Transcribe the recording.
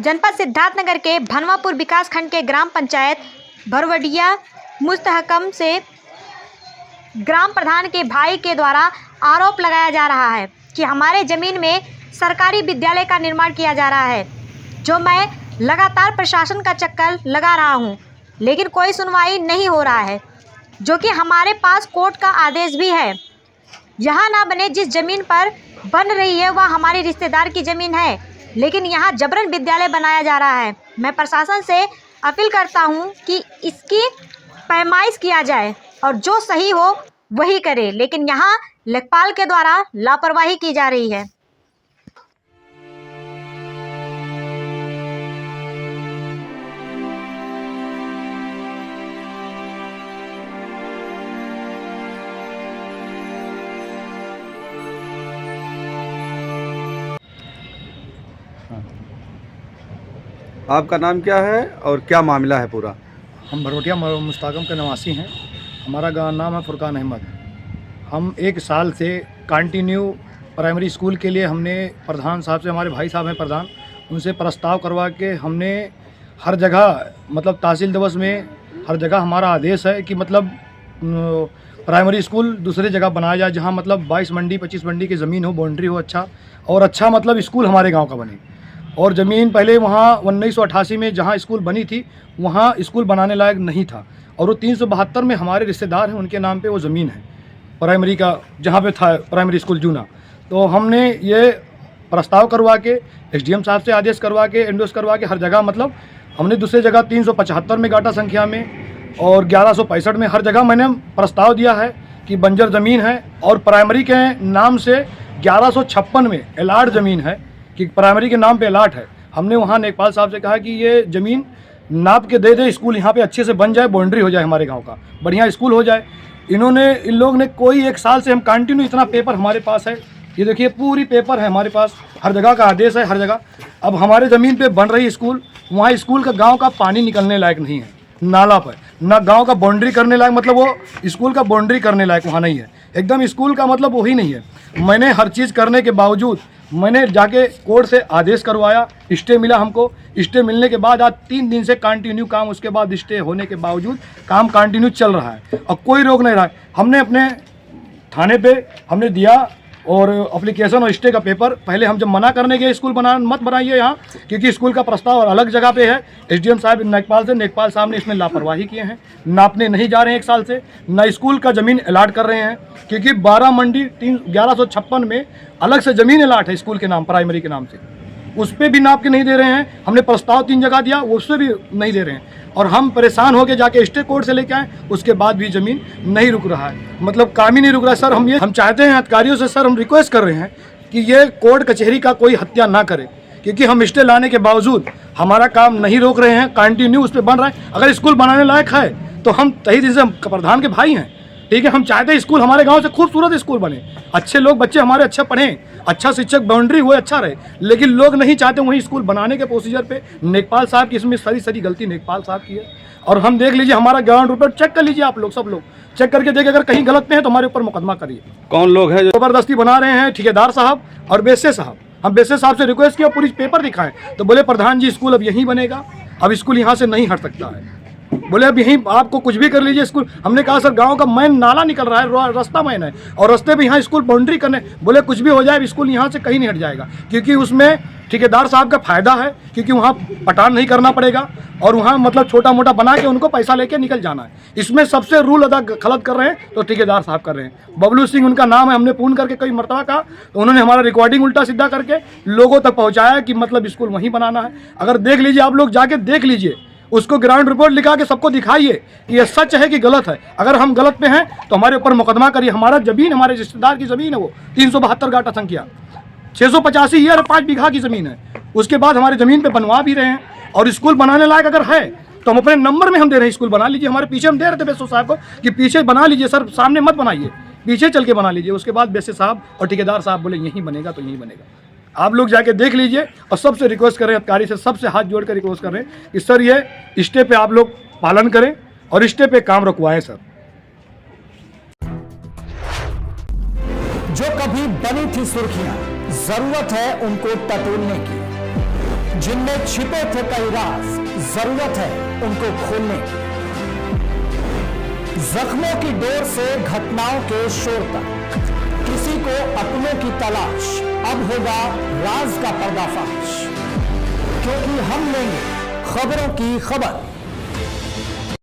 जनपद सिद्धार्थनगर के भनवापुर विकासखंड के ग्राम पंचायत भरवडिया मुस्तहकम से ग्राम प्रधान के भाई के द्वारा आरोप लगाया जा रहा है कि हमारे ज़मीन में सरकारी विद्यालय का निर्माण किया जा रहा है, जो मैं लगातार प्रशासन का चक्कर लगा रहा हूं, लेकिन कोई सुनवाई नहीं हो रहा है, जो कि हमारे पास कोर्ट का आदेश भी है। यहाँ ना बने, जिस ज़मीन पर बन रही है वह हमारे रिश्तेदार की ज़मीन है, लेकिन यहाँ जबरन विद्यालय बनाया जा रहा है। मैं प्रशासन से अपील करता हूँ कि इसकी पैमाइश किया जाए और जो सही हो वही करे, लेकिन यहाँ लेखपाल के द्वारा लापरवाही की जा रही है। आपका नाम क्या है और क्या मामला है पूरा? हम भरवटिया मुस्तहकम के निवासी हैं। हमारा गाँव नाम है फुरकान अहमद। हम 1 साल से कंटिन्यू प्राइमरी स्कूल के लिए हमने प्रधान साहब से, हमारे भाई साहब हैं प्रधान, उनसे प्रस्ताव करवा के हमने हर जगह, मतलब तहसील दिवस में हर जगह हमारा आदेश है कि मतलब प्राइमरी स्कूल दूसरी जगह बनाया जाए, जहाँ मतलब 22 मंडी 25 मंडी की ज़मीन हो, बाउंड्री हो अच्छा, और अच्छा मतलब स्कूल हमारे गाँव का बने। और ज़मीन पहले वहाँ 1988 में जहाँ स्कूल बनी थी वहाँ स्कूल बनाने लायक नहीं था, और वो 372 में हमारे रिश्तेदार हैं, उनके नाम पे वो ज़मीन है प्राइमरी का, जहाँ पे था प्राइमरी स्कूल जूना। तो हमने ये प्रस्ताव करवा के एसडीएम साहब से आदेश करवा के एंडोस करवा के हर जगह, मतलब हमने दूसरी जगह 375 में गाटा संख्या में और 1165 में, हर जगह मैंने प्रस्ताव दिया है कि बंजर ज़मीन है, और प्राइमरी के नाम से 1156 में एलाट ज़मीन है कि प्राइमरी के नाम पे अलाट है। हमने वहाँ लेखपाल साहब से कहा कि ये ज़मीन नाप के दे दे, स्कूल यहाँ पे अच्छे से बन जाए, बाउंड्री हो जाए, हमारे गांव का बढ़िया स्कूल हो जाए। इन लोग ने कोई 1 साल से हम कंटिन्यू, इतना पेपर हमारे पास है, ये देखिए पूरी पेपर है हमारे पास, हर जगह का आदेश है, हर जगह। अब हमारे ज़मीन पे बन रही स्कूल, वहाँ स्कूल का गाँव का पानी निकलने लायक नहीं है, नाला पर ना गाँव का बाउंड्री करने लायक, मतलब वो स्कूल का बाउंड्री करने लायक वहाँ नहीं है, एकदम स्कूल का मतलब वही नहीं है। मैंने हर चीज़ करने के बावजूद मैंने जाके कोर्ट से आदेश करवाया, स्टे मिला हमको। स्टे मिलने के बाद आज 3 दिन से कंटिन्यू काम, उसके बाद स्टे होने के बावजूद काम कंटिन्यू चल रहा है और कोई रोक नहीं रहा है। हमने अपने थाने पे हमने दिया और एप्लीकेशन और स्टे का पेपर, पहले हम जब मना करने गए स्कूल मत बनाइए यहाँ, क्योंकि स्कूल का प्रस्ताव और अलग जगह पे है। एसडीएम साहब नेकपाल साहब ने इसमें लापरवाही किए हैं, नापने नहीं जा रहे हैं 1 साल से, न स्कूल का ज़मीन अलाट कर रहे हैं, क्योंकि 12 मंडी 1156 में अलग से ज़मीन अलाट है स्कूल के नाम, प्राइमरी के नाम से, उस पर भी नाप के नहीं दे रहे हैं। हमने प्रस्ताव 3 जगह दिया, उससे भी नहीं दे रहे हैं, और हम परेशान होकर जाके स्टे कोर्ट से लेके आए, उसके बाद भी ज़मीन नहीं रुक रहा है, मतलब काम ही नहीं रुक रहा है। सर हम चाहते हैं अधिकारियों से, सर हम रिक्वेस्ट कर रहे हैं कि ये कोर्ट कचहरी का कोई हत्या ना करे, क्योंकि हम स्टे लाने के बावजूद हमारा काम नहीं रोक रहे हैं, कंटिन्यू उस पर बन रहा है। अगर स्कूल बनाने लायक है तो हम तही दिन से, हम प्रधान के भाई हैं, ठीक है, हम चाहते हैं स्कूल हमारे गांव से खूबसूरत स्कूल बने, अच्छे लोग बच्चे हमारे अच्छे पढ़ें, अच्छा शिक्षक, बाउंड्री हुए, अच्छा रहे, लेकिन लोग नहीं चाहते। वहीं स्कूल बनाने के प्रोसीजर पे लेखपाल साहब की, इसमें सारी गलती लेखपाल साहब की है। और हम देख लीजिए हमारा ग्राउंड रिपोर्ट चेक कर लीजिए, आप लोग सब लोग चेक करके देखिए, अगर कहीं गलत में है तो हमारे ऊपर मुकदमा करिए। कौन लोग हैं जो जबरदस्ती बना रहे हैं? ठेकेदार साहब और बेसे साहब। हम बेसे साहब से रिक्वेस्ट किया पूरी पेपर दिखाएं, तो बोले प्रधान जी स्कूल अब यहीं बनेगा, अब स्कूल यहाँ से नहीं हट सकता है, बोले अब यहीं आपको कुछ भी कर लीजिए स्कूल। हमने कहा सर गांव का मेन नाला निकल रहा है, रास्ता मेन है, और रास्ते पे यहाँ स्कूल बाउंड्री करने, बोले कुछ भी हो जाए स्कूल यहाँ से कहीं नहीं हट जाएगा, क्योंकि उसमें ठेकेदार साहब का फायदा है, क्योंकि वहाँ पटान नहीं करना पड़ेगा, और वहाँ मतलब छोटा मोटा बना के उनको पैसा लेके निकल जाना है। इसमें सबसे रूल अदा गलत कर रहे हैं तो ठेकेदार साहब कर रहे हैं। बबलू सिंह उनका नाम है, हमने फोन करके कई मरतबा कहा, तो उन्होंने हमारा रिकॉर्डिंग उल्टा सीधा करके लोगों तक पहुँचाया कि मतलब स्कूल वहीं बनाना है। अगर देख लीजिए, आप लोग जाके देख लीजिए, उसको ग्राउंड रिपोर्ट लिखा के सबको दिखाइए कि ये सच है कि गलत है। अगर हम गलत पे हैं तो हमारे ऊपर मुकदमा करिए। हमारा ज़मीन, हमारे रिश्तेदार की ज़मीन है, वो 372 गाटा संख्या 685 ईयर 5 बीघा की ज़मीन है। उसके बाद हमारी ज़मीन पे बनवा भी रहे हैं, और स्कूल बनाने लायक अगर है तो हम अपने नंबर में हम दे रहे हैं, स्कूल बना लीजिए। हमारे पीछे हम दे रहे थे बेसो साहब को कि पीछे बना लीजिए सर, सामने मत बनाइए, पीछे चल के बना लीजिए। उसके बाद बेसे साहब और ठेकेदार साहब बोले यहीं बनेगा तो यहीं बनेगा। आप लोग जाके देख लीजिए, और सबसे रिक्वेस्ट कर रहे हैं, अधिकारी से सबसे हाथ जोड़ कर रिक्वेस्ट कर रहे हैं कि सर ये स्टे पे आप लोग पालन करें और स्टे पे काम रुकवाएं सर। जो कभी बनी थी सुर्खियां, जरूरत है उनको टटोलने की। जिनमें छिपे थे कई राज, जरूरत है उनको खोलने की। जख्मों की डोर से घटनाओं के शोर तक, किसी को अपनों की तलाश, अब होगा राज का पर्दाफाश, क्योंकि हम लेंगे खबरों की खबर।